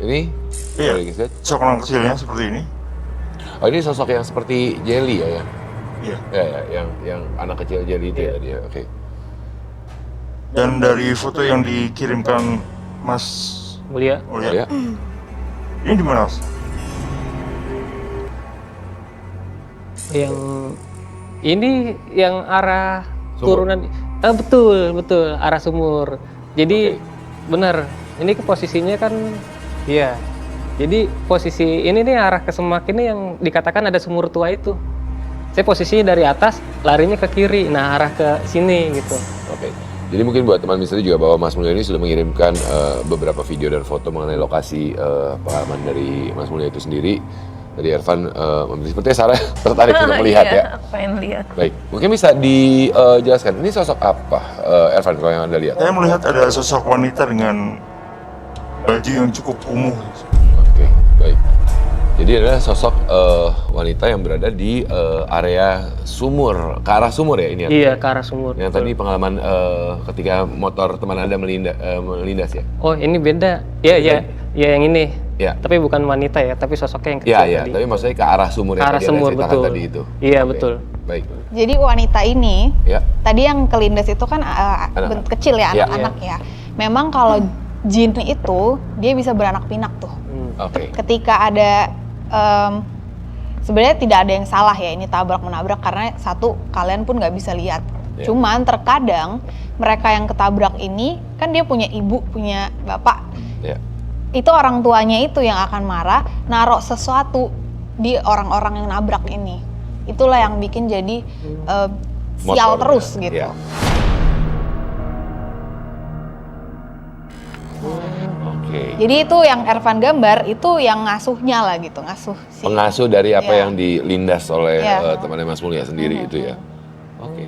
Ini? Iya, boleh kita lihat? sosok orang kecilnya seperti ini. Oh ini sosok yang seperti Jelly ya? Iya. Ya, yang anak kecil Jelly itu ya dia. Oke. Dan dari foto yang dikirimkan Mas Mulia. Ya. ini di mana, Mas? Yang ini yang arah Sumur. turunan. Betul, arah sumur. Jadi benar, ini ke posisinya kan, iya. Jadi posisi ini nih arah ke Semak ini yang dikatakan ada sumur tua itu. Saya posisinya dari atas, larinya ke kiri, nah arah ke sini gitu. Oke. Jadi mungkin buat teman misteri juga bahwa Mas Mulya ini sudah mengirimkan beberapa video dan foto mengenai lokasi pengalaman dari Mas Mulya itu sendiri. Tadi Ervan sepertinya Sarah tertarik untuk melihat ya. Iya, pengen lihat. Baik, mungkin bisa dijelaskan ini sosok apa Ervan kalau yang Anda lihat? Saya melihat ada sosok wanita dengan baju yang cukup kumuh. Oke, baik. Jadi adalah sosok wanita yang berada di area sumur, ke arah sumur ya ini? Iya, ke arah sumur. Yang tadi pengalaman ketika motor teman Anda melindas ya? Oh, ini beda. Iya, yang ini. Ya. Tapi bukan wanita ya, tapi sosoknya yang kecil Iya, tadi. tapi maksudnya ke arah sumur Ke yang arah tadi Anda sumur, ceritakan betul. tadi itu? Iya, Oke, betul. Baik. Jadi wanita ini, Ya. tadi yang kelindas itu kan Anak-anak. kecil ya, Iya. anak-anak ya. Memang kalau jin itu, dia bisa beranak pinak tuh. Oke. Ketika ada, sebenarnya tidak ada yang salah ya ini tabrak-menabrak karena satu, kalian pun nggak bisa lihat. Ya. Cuman terkadang mereka yang ketabrak ini, kan dia punya ibu, punya bapak. Ya. Itu orang tuanya itu yang akan marah, naruh sesuatu di orang-orang yang nabrak ini. Itulah yang bikin jadi sial Motornya. terus gitu. Ya. Oke. Jadi itu yang Ervan gambar, itu yang ngasuhnya lah gitu, ngasuh si Pengasuh dari apa Iya. yang dilindas oleh Iya. temannya Mas Mulya sendiri itu ya? Oke.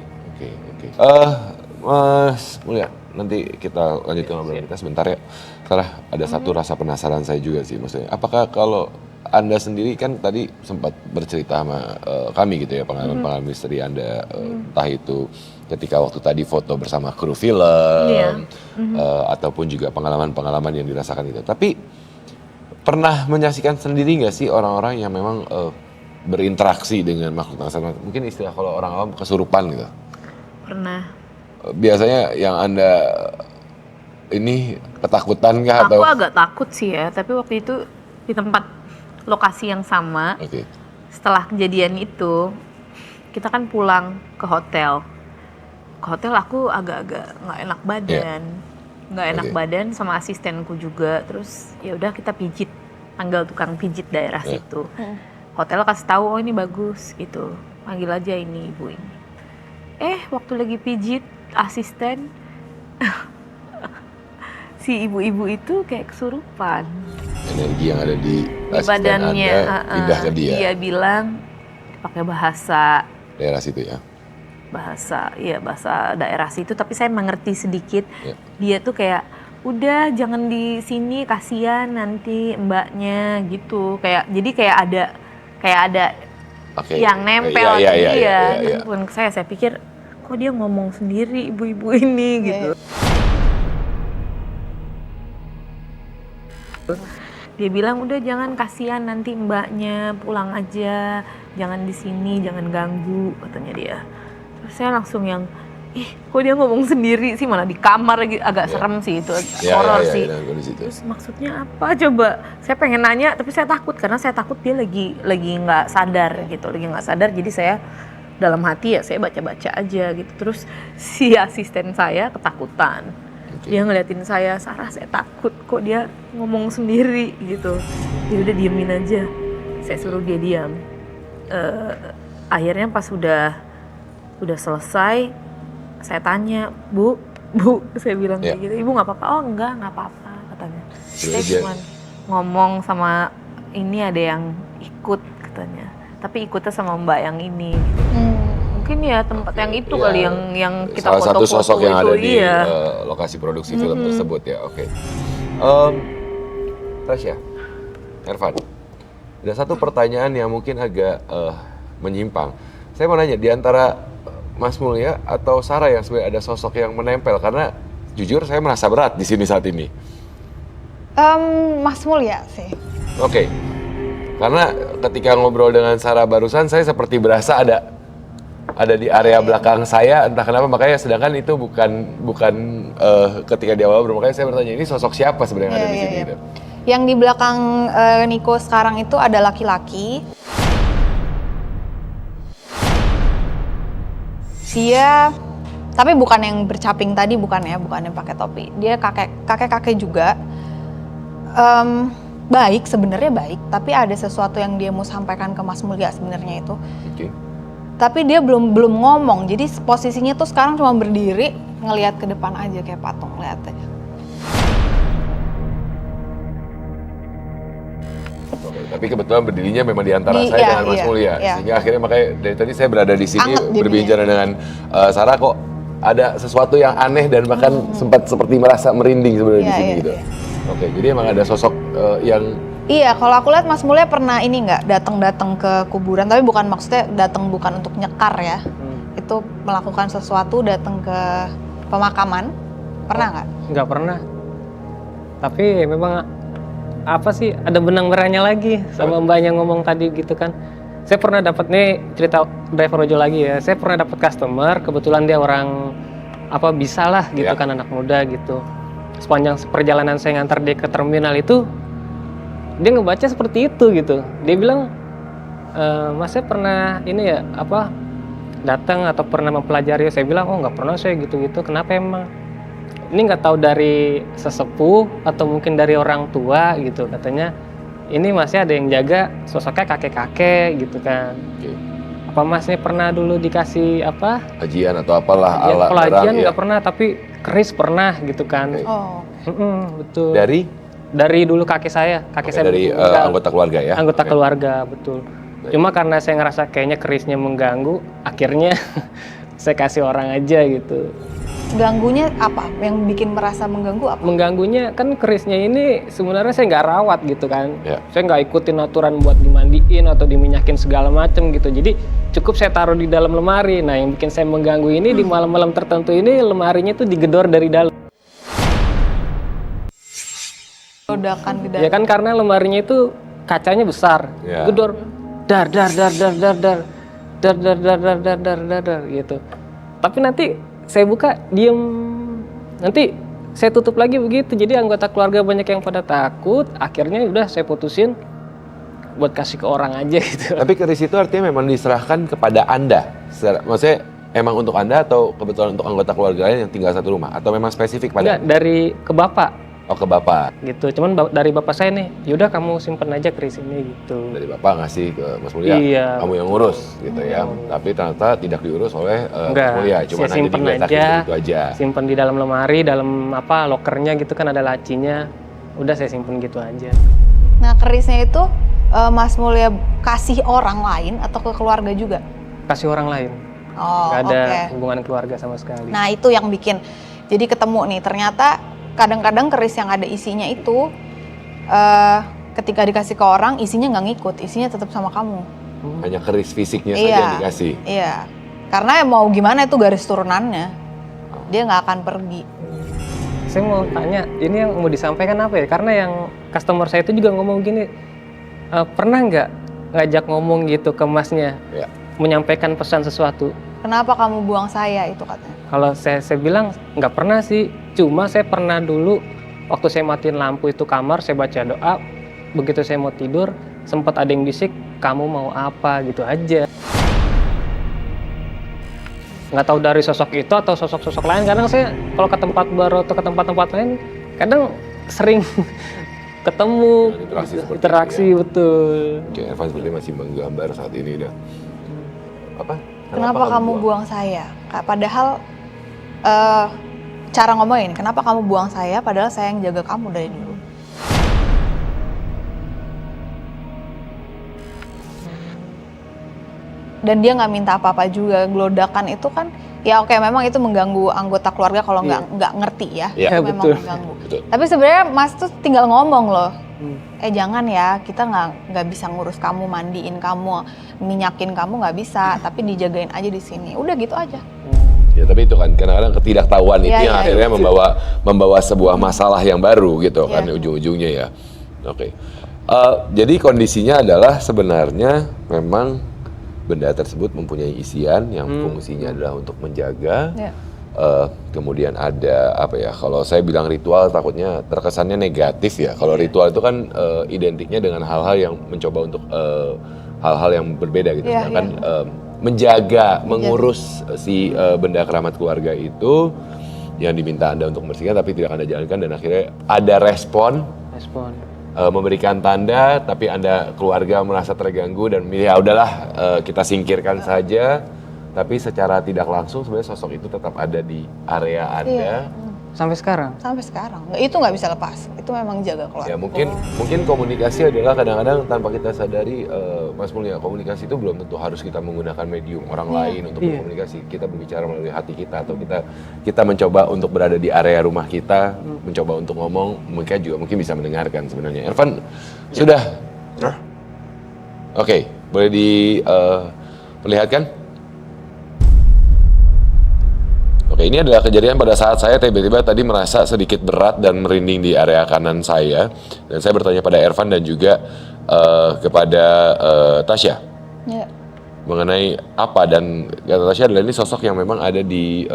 Mas Mulya, nanti kita lanjutkan obrolan kita sebentar ya. Sarah, ada satu rasa penasaran saya juga sih maksudnya. Apakah kalau Anda sendiri kan tadi sempat bercerita sama kami gitu ya pengalaman-pengalaman misteri Anda, entah itu ketika waktu tadi foto bersama kru film, Iya. ataupun juga pengalaman-pengalaman yang dirasakan itu. Tapi pernah menyaksikan sendiri nggak sih orang-orang yang memang berinteraksi dengan makhluk kasar? Mungkin istilah kalau orang awam kesurupan gitu. Pernah. Biasanya yang Anda ini ketakutan kah atau? Aku agak takut sih ya, tapi waktu itu di tempat lokasi yang sama. Oke. Setelah kejadian itu, kita kan pulang ke hotel. Ke hotel aku agak-agak nggak enak badan, nggak enak Oke. badan sama asistenku juga. Terus ya udah kita pijit, panggil tukang pijit daerah situ. Hotel kasih tahu, oh ini bagus gitu, panggil aja ini ibu ini. Waktu lagi pijit asisten, si ibu-ibu itu kayak kesurupan. Energi yang ada di Di asisten badannya, Anda pindah ke dia. Dia bilang pakai bahasa Daerah situ ya. bahasa daerah situ, tapi saya mengerti sedikit. Ya. Dia tuh kayak udah jangan di sini, kasihan nanti mbaknya gitu. Jadi kayak ada Oke. yang nempel Iya, ke iya, dia. iya, iya. Bukan saya pikir kok dia ngomong sendiri ibu-ibu ini gitu. Dia bilang udah jangan, kasihan nanti mbaknya, pulang aja, jangan di sini, jangan ganggu katanya dia. Terus saya langsung yang kok dia ngomong sendiri sih, malah di kamar lagi, agak serem sih itu, horor sih. Terus maksudnya apa coba? Saya pengen nanya tapi saya takut karena saya takut dia lagi nggak sadar gitu, jadi saya dalam hati ya saya baca-baca aja gitu. Terus si asisten saya ketakutan. Dia ngeliatin saya, Sarah saya takut kok dia ngomong sendiri gitu. Ya udah diemin aja. Saya suruh dia diam. Akhirnya pas udah selesai, saya tanya, Bu, saya bilang kayak gitu. Ibu nggak apa-apa? Oh enggak apa-apa katanya. Saya cuma ngomong sama ini ada yang ikut katanya. Tapi ikutnya sama mbak yang ini. Mungkin ya tempat yang itu kali yang kita salah foto-foto satu sosok yang ada di iya. lokasi produksi film tersebut ya. Oke. Tasya, Ervan, ada satu pertanyaan yang mungkin agak menyimpang. Saya mau nanya, di antara Mas Mulya atau Sarah yang sebenarnya ada sosok yang menempel, karena jujur saya merasa berat di sini saat ini. Mas Mulya sih. Oke. Karena ketika ngobrol dengan Sarah barusan, saya seperti berasa ada di area belakang saya, entah kenapa, makanya sedangkan itu bukan ketika di awal, makanya saya bertanya ini sosok siapa sebenarnya yang ada di sini gitu. Yang di belakang Niko sekarang itu ada laki-laki. Dia, tapi bukan yang bercaping tadi, bukan yang pakai topi. Dia kakek juga. Baik, sebenarnya baik, tapi ada sesuatu yang dia mau sampaikan ke Mas Mulya sebenarnya itu. Oke. Tapi dia belum ngomong, jadi posisinya tuh sekarang cuma berdiri ngelihat ke depan aja kayak patung, lihat aja. Oke, tapi kebetulan berdirinya memang di antara saya dengan Mas Mulya, sehingga akhirnya makanya dari tadi saya berada di sini berbicara dengan Sarah, kok ada sesuatu yang aneh dan bahkan sempat seperti merasa merinding sebenarnya di sini gitu. Oke, jadi emang ada sosok yang... Iya, kalau aku lihat Mas Mulya pernah ini nggak datang ke kuburan, tapi bukan maksudnya datang bukan untuk nyekar ya. Itu melakukan sesuatu, datang ke pemakaman. Pernah nggak? Nggak pernah. Tapi memang apa sih, ada benang merahnya lagi sama mbaknya ngomong tadi gitu kan. Saya pernah dapat nih cerita driver ojol lagi ya. Saya pernah dapat customer, kebetulan dia orang apa bisa lah gitu kan, anak muda gitu. Sepanjang perjalanan saya ngantar dia ke terminal itu, dia ngebaca seperti itu gitu. Dia bilang, Mas saya pernah ini ya apa datang atau pernah mempelajari. Saya bilang, oh nggak pernah saya gitu-gitu. Kenapa emang? Ini nggak tahu dari sesepuh atau mungkin dari orang tua gitu. Katanya ini masnya ada yang jaga, sosoknya kakek-kakek gitu kan. Apa masnya pernah dulu dikasih apa? Kajian atau apalah alat pelajian nggak pernah, tapi keris pernah gitu kan. Oh. Betul. Dari dulu kakek saya dari anggota keluarga ya. Anggota keluarga, betul. Cuma karena saya ngerasa kayaknya kerisnya mengganggu, akhirnya saya kasih orang aja gitu. Ganggunya apa? Yang bikin merasa mengganggu apa? Mengganggunya kan kerisnya ini sebenarnya saya nggak rawat gitu kan. Saya nggak ikutin aturan buat dimandiin atau diminyakin segala macem gitu. Jadi cukup saya taruh di dalam lemari. Nah yang bikin saya mengganggu ini di malam-malam tertentu ini lemarinya tuh digedor dari dalam. Ledakan di dalam. Ya kan karena lemarinya itu kacanya besar. Gedor dar gitu. Tapi nanti saya buka diem, nanti saya tutup lagi begitu. Jadi anggota keluarga banyak yang pada takut, akhirnya udah saya putusin buat kasih ke orang aja gitu. Tapi keris itu artinya memang diserahkan kepada Anda? Maksudnya emang untuk Anda atau kebetulan untuk anggota keluarga lain yang tinggal satu rumah? Atau memang spesifik pada? Enggak, dari ke bapak. Oh, ke bapak? Gitu, cuman dari bapak saya nih, yaudah kamu simpen aja keris ini gitu. Dari bapak ngasih ke Mas Mulya, kamu yang ngurus gitu ya. Tapi ternyata tidak diurus oleh Mas Mulya, cuma hanya digeletak gitu aja. Simpen di dalam lemari, dalam apa lokernya gitu kan ada lacinya. Udah saya simpen gitu aja. Nah kerisnya itu Mas Mulya kasih orang lain atau ke keluarga juga? Kasih orang lain. Oh, nggak ada hubungan keluarga sama sekali. Nah itu yang bikin, jadi ketemu nih ternyata kadang-kadang keris yang ada isinya itu ketika dikasih ke orang isinya nggak ngikut, isinya tetap sama kamu. Hanya keris fisiknya saja yang dikasih? Iya, karena mau gimana itu garis turunannya, dia nggak akan pergi. Saya mau tanya, ini yang mau disampaikan apa ya? Karena yang customer saya itu juga ngomong gini, pernah nggak ngajak ngomong gitu ke masnya, menyampaikan pesan sesuatu? Kenapa kamu buang saya itu katanya? Kalau saya bilang nggak pernah sih, cuma saya pernah dulu waktu saya matiin lampu itu kamar, saya baca doa, begitu saya mau tidur sempat ada yang bisik, kamu mau apa gitu aja. Nggak tahu dari sosok itu atau sosok-sosok lain. Kadang saya kalau ke tempat baru atau ke tempat-tempat lain, kadang sering ketemu interaksi ya. Betul. Oke, Evan seperti masih menggambar saat ini udah. Apa? Kenapa kamu buang saya? Padahal cara ngomongin, kenapa kamu buang saya padahal saya yang jaga kamu dari dulu. Dan dia nggak minta apa-apa juga. Gelodakan itu kan, ya oke memang itu mengganggu anggota keluarga kalau nggak ngerti ya. Itu memang betul. mengganggu. Betul. Tapi sebenarnya Mas tuh tinggal ngomong loh. Jangan ya, kita nggak bisa ngurus kamu, mandiin kamu, minyakin kamu nggak bisa, tapi dijagain aja di sini. Udah gitu aja. Ya tapi itu kan kadang-kadang ketidaktahuan itu Iya, yang iya, akhirnya membawa sebuah masalah yang baru gitu kan Iya. ujung-ujungnya ya. Oke. Jadi kondisinya adalah sebenarnya memang benda tersebut mempunyai isian yang fungsinya adalah untuk menjaga. Iya. Kemudian ada apa ya? Kalau saya bilang ritual takutnya terkesannya negatif ya. Kalau ritual itu kan identiknya dengan hal-hal yang mencoba untuk hal-hal yang berbeda gitu. Iya, Sedangkan menjaga, mengurus si benda keramat keluarga itu yang diminta Anda untuk membersihkan tapi tidak Anda jalankan dan akhirnya ada respon memberikan tanda tapi Anda keluarga merasa terganggu dan ya udahlah kita singkirkan saja. Tapi secara tidak langsung sebenarnya sosok itu tetap ada di area Anda. Sampai sekarang. Sampai sekarang. Itu nggak bisa lepas. Itu memang jaga keluarga. Ya mungkin komunikasi adalah kadang-kadang tanpa kita sadari Mas Mulia, komunikasi itu belum tentu harus kita menggunakan medium orang lain untuk berkomunikasi. Kita berbicara melalui hati kita atau kita mencoba untuk berada di area rumah kita, mencoba untuk ngomong, mungkin bisa mendengarkan sebenarnya. Irfan sudah? Ya. Oke, boleh diperlihatkan? Oke, ini adalah kejadian pada saat saya tiba-tiba tadi merasa sedikit berat dan merinding di area kanan saya. Dan saya bertanya pada Irfan dan juga kepada Tasya Ya. mengenai apa, dan kata Tasya adalah ini sosok yang memang ada di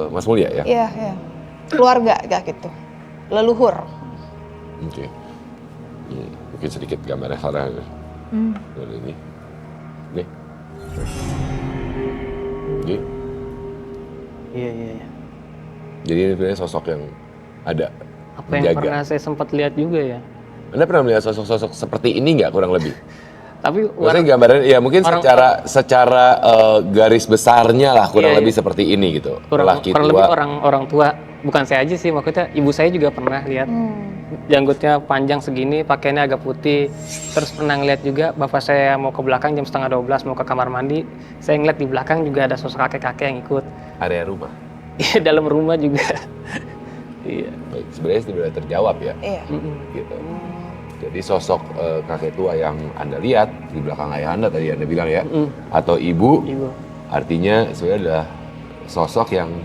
Mas Mulia ya? Iya, iya. Keluarga kayak gitu. Leluhur. Oke. Ini mungkin sedikit gambarnya Farah. Ini. Nih. Ini. Iya. Jadi ini sebenarnya sosok yang ada Apa yang menjaga. pernah saya sempat lihat juga ya. Anda pernah melihat sosok-sosok seperti ini nggak kurang lebih? Tapi Maksudnya gambaran ya mungkin secara garis besarnya lah kurang Iya, lebih seperti ini gitu. kurang Laki lebih tua. orang tua, bukan saya aja sih, maksudnya ibu saya juga pernah lihat. Janggutnya panjang segini, pakaiannya agak putih. Terus pernah ngeliat juga bapak saya mau ke belakang jam 11:30 mau ke kamar mandi. Saya ngeliat di belakang juga ada sosok kakek-kakek yang ikut. Area rumah. Iya, dalam rumah juga. Iya. Baik, sebenarnya sudah terjawab ya. Iya. Gitu. Jadi sosok kakek tua yang Anda lihat di belakang ayah Anda tadi Anda bilang ya, atau ibu, Ibu. artinya sebenarnya adalah sosok yang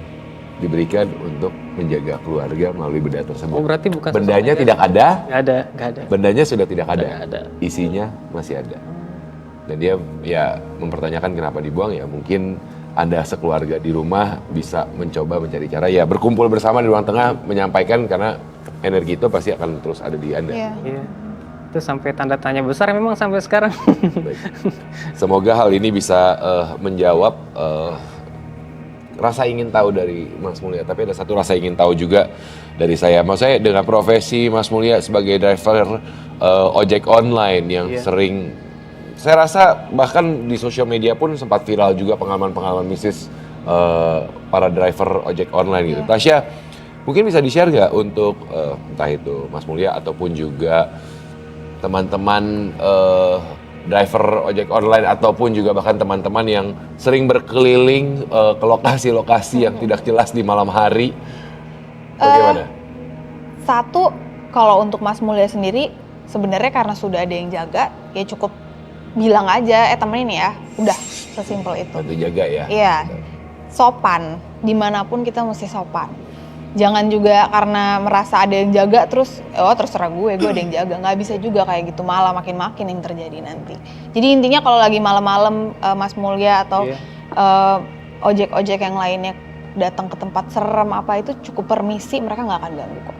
diberikan untuk menjaga keluarga melalui benda tersebut. Oh, berarti bukan sosok Bendanya saya. tidak ada, Nggak ada. bendanya sudah tidak ada, Nggak ada. isinya masih ada. Dan dia ya mempertanyakan kenapa dibuang, ya mungkin Anda sekeluarga di rumah bisa mencoba mencari cara ya berkumpul bersama di ruang tengah menyampaikan, karena energi itu pasti akan terus ada di Anda. Iya. Iya. Itu sampai tanda tanya besar memang sampai sekarang. Baik. Semoga hal ini bisa menjawab rasa ingin tahu dari Mas Mulia. Tapi ada satu rasa ingin tahu juga dari saya. Maksud saya dengan profesi Mas Mulia sebagai driver ojek online yang sering, saya rasa bahkan di sosial media pun sempat viral juga pengalaman-pengalaman bisnis para driver ojek online gitu. Tasya, mungkin bisa di-share nggak untuk entah itu Mas Mulia ataupun juga teman-teman driver ojek online ataupun juga bahkan teman-teman yang sering berkeliling ke lokasi-lokasi yang tidak jelas di malam hari, bagaimana? Satu, kalau untuk Mas Mulia sendiri, sebenarnya karena sudah ada yang jaga, ya cukup bilang aja, temenin ya, udah sesimpel itu. Bantu jaga ya? Iya, sopan, dimanapun kita mesti sopan. Jangan juga karena merasa ada yang jaga terus, oh terserah gue ada yang jaga. Nggak bisa juga kayak gitu, malah makin-makin yang terjadi nanti. Jadi intinya kalau lagi malam-malam Mas Mulia atau ojek-ojek yang lainnya datang ke tempat serem apa itu, cukup permisi, mereka nggak akan ganggu kok.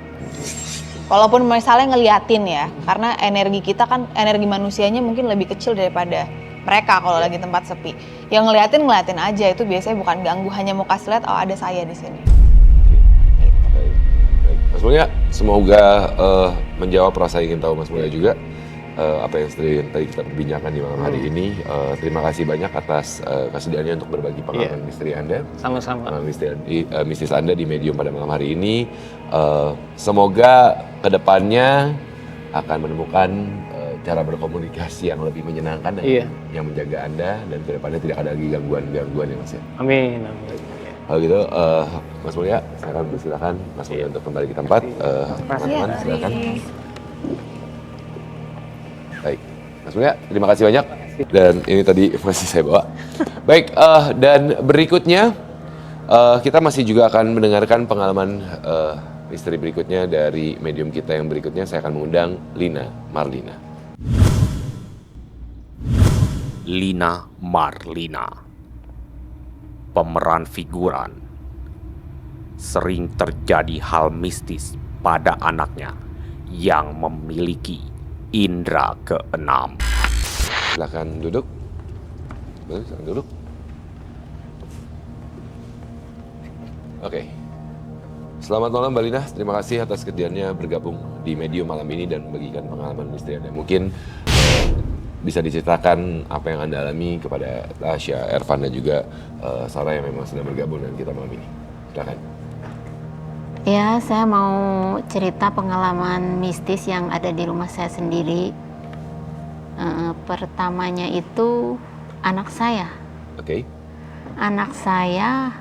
Walaupun misalnya ngeliatin ya, karena energi kita kan, energi manusianya mungkin lebih kecil daripada mereka kalau lagi tempat sepi. Yang ngeliatin aja, itu biasanya bukan ganggu, hanya mau kasih lihat, oh ada saya di sini. Baik. Mas Mulia, semoga menjawab rasa ingin tahu Mas Mulia juga apa yang tadi kita perbincangkan di malam hari ini. Terima kasih banyak atas kesediaannya untuk berbagi pengalaman misteri Anda. Sama-sama. Mistis Anda di Medium pada malam hari ini. Semoga kedepannya akan menemukan cara berkomunikasi yang lebih menyenangkan dan yang menjaga Anda, dan kedepannya tidak ada lagi gangguan-gangguan ya Mas ya. Amin. Kalau gitu, Mas Mulia, saya akan persilakan Mas Mulia untuk kembali ke tempat. Teman-teman, silakan. Baik, Mas Mulia, terima kasih banyak. Dan ini tadi masih saya bawa. Baik, dan berikutnya Kita masih juga akan mendengarkan pengalaman misteri berikutnya dari medium kita yang berikutnya. Saya akan mengundang Lina Marlina. Lina Marlina, pemeran figuran. Sering terjadi hal mistis pada anaknya yang memiliki indera keenam. Silakan duduk. Silakan duduk. Oke. Selamat malam Mbak Lina, terima kasih atas kesediaannya bergabung di Medium malam ini dan membagikan pengalaman misteri Anda. Mungkin bisa diceritakan apa yang Anda alami kepada Tasya, Ervan dan juga Sarah yang memang sedang bergabung dengan kita malam ini. Silakan. Ya, saya mau cerita pengalaman mistis yang ada di rumah saya sendiri. Pertamanya itu anak saya. Oke. Anak saya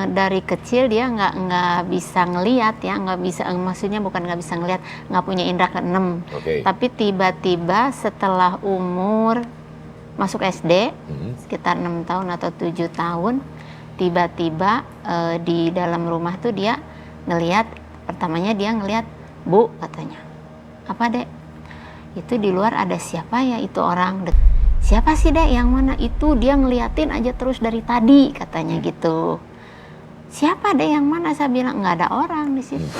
dari kecil dia nggak bisa ngelihat ya, nggak bisa, maksudnya bukan nggak bisa ngelihat, nggak punya indera keenam. Oke. Tapi tiba-tiba setelah umur masuk SD, sekitar 6 tahun atau 7 tahun, tiba-tiba di dalam rumah tuh dia ngelihat, pertamanya dia ngelihat, "Bu," katanya. "Apa, Dek?" "Itu di luar ada siapa ya itu orang?" "Siapa sih, Dek? Yang mana?" "Itu dia ngeliatin aja terus dari tadi," katanya gitu. "Siapa, Dek? Yang mana?" Saya bilang, "Nggak ada orang di situ."